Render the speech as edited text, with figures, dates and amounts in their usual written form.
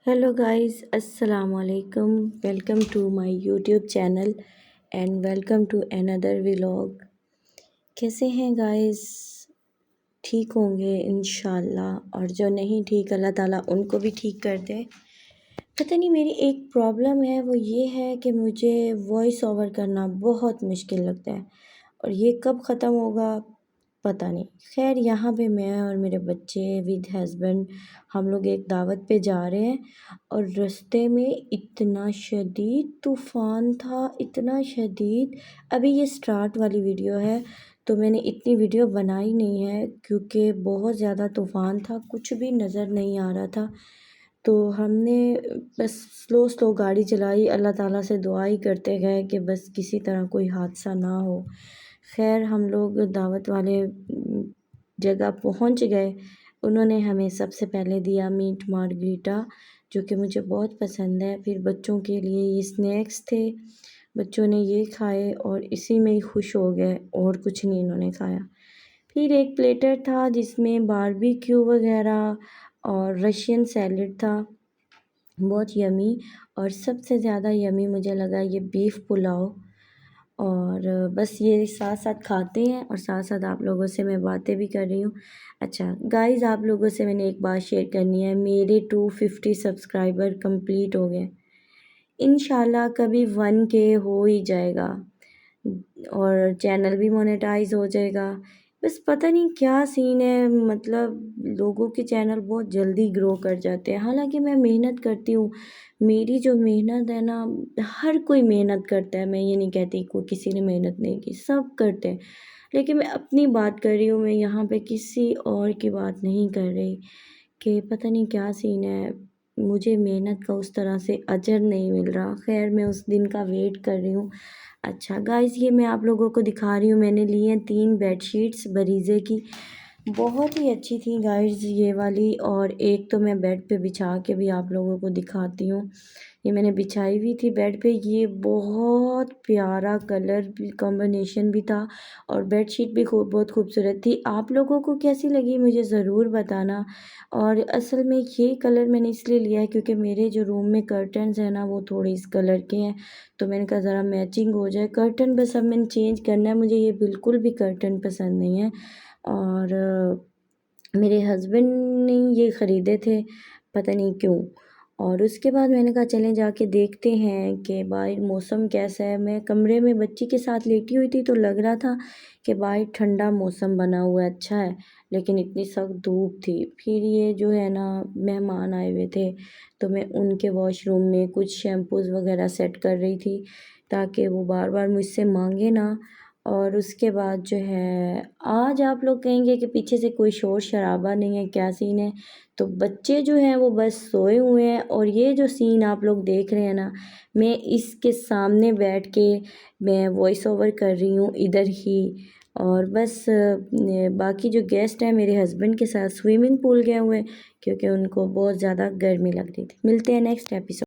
Hello guys, अस्सलाम वालेकुम। Welcome to my YouTube channel and welcome to another vlog. कैसे हैं गाइस? ठीक होंगे इंशाल्लाह, और जो नहीं ठीक अल्लाह ताला उनको भी ठीक कर दे। पता नहीं, मेरी एक प्रॉब्लम है, वो ये है कि मुझे वॉइस ओवर करना बहुत मुश्किल लगता है और ये कब ख़त्म होगा पता नहीं। खैर, यहाँ पे मैं और मेरे बच्चे विद हस्बैंड हम लोग एक दावत पे जा रहे हैं और रास्ते में इतना शदीद तूफ़ान था, इतना शदीद। अभी ये स्टार्ट वाली वीडियो है तो मैंने इतनी वीडियो बनाई नहीं है क्योंकि बहुत ज़्यादा तूफ़ान था, कुछ भी नज़र नहीं आ रहा था। तो हमने बस स्लो स्लो गाड़ी चलाई, अल्लाह ताला से दुआ ही करते गए कि बस किसी तरह कोई हादसा ना हो। खैर, हम लोग दावत वाले जगह पहुंच गए। उन्होंने हमें सबसे पहले दिया मीट मार्गरीटा, जो कि मुझे बहुत पसंद है। फिर बच्चों के लिए ये स्नैक्स थे, बच्चों ने ये खाए और इसी में ही खुश हो गए और कुछ नहीं इन्होंने खाया। फिर एक प्लेटर था जिसमें बारबेक्यू वगैरह और रशियन सैलड था, बहुत यमी। और सबसे ज़्यादा यमी मुझे लगा ये बीफ पुलाव। और बस ये साथ साथ खाते हैं और साथ साथ आप लोगों से मैं बातें भी कर रही हूँ। अच्छा गाइज़, आप लोगों से मैंने एक बात शेयर करनी है। मेरे 250 सब्सक्राइबर कंप्लीट हो गए। इंशाल्लाह कभी 1K हो ही जाएगा और चैनल भी मोनेटाइज हो जाएगा। बस पता नहीं क्या सीन है, मतलब लोगों के चैनल बहुत जल्दी ग्रो कर जाते हैं। हालांकि मैं मेहनत करती हूँ, मेरी जो मेहनत है ना, हर कोई मेहनत करता है। मैं ये नहीं कहती कोई किसी ने मेहनत नहीं की, सब करते हैं। लेकिन मैं अपनी बात कर रही हूँ, मैं यहाँ पे किसी और की बात नहीं कर रही कि पता नहीं क्या सीन है। मुझे मेहनत का उस तरह से अजर नहीं मिल रहा। खैर, मैं उस दिन का वेट कर रही हूँ। अच्छा गाइस, ये मैं आप लोगों को दिखा रही हूँ, मैंने ली हैं 3 बेडशीट्स बरीज़े की। बहुत ही अच्छी थी गाइस ये वाली, और एक तो मैं बेड पे बिछा के भी आप लोगों को दिखाती हूँ। ये मैंने बिछाई हुई थी बेड पे, ये बहुत प्यारा कलर भी कॉम्बिनेशन भी था और बेडशीट भी बहुत खूबसूरत थी। आप लोगों को कैसी लगी मुझे ज़रूर बताना। और असल में ये कलर मैंने इसलिए लिया है क्योंकि मेरे जो रूम में कर्टन्स हैं ना, वो थोड़े इस कलर के हैं, तो मैंने कहा ज़रा मैचिंग हो जाए। कर्टन बस अब मैंने चेंज करना है, मुझे ये बिल्कुल भी कर्टन पसंद नहीं है। और मेरे हस्बैंड ने ये ख़रीदे थे, पता नहीं क्यों। और उसके बाद मैंने कहा चलें जाके देखते हैं कि बाहर मौसम कैसा है। मैं कमरे में बच्ची के साथ लेटी हुई थी तो लग रहा था कि बाहर ठंडा मौसम बना हुआ है, अच्छा है, लेकिन इतनी सख्त धूप थी। फिर ये जो है ना, मेहमान आए हुए थे तो मैं उनके वॉशरूम में कुछ शैम्पूज़ वगैरह सेट कर रही थी ताकि वो बार बार मुझसे मांगे ना। और उसके बाद जो है, आज आप लोग कहेंगे कि पीछे से कोई शोर शराबा नहीं है, क्या सीन है? तो बच्चे जो हैं वो बस सोए हुए हैं और ये जो सीन आप लोग देख रहे हैं ना, मैं इसके सामने बैठ के मैं वॉइस ओवर कर रही हूँ इधर ही। और बस बाकी जो गेस्ट हैं मेरे हस्बैंड के साथ स्विमिंग पूल गए हुए हैं क्योंकि उनको बहुत ज़्यादा गर्मी लग रही थी। मिलते हैं नेक्स्ट एपिसोड।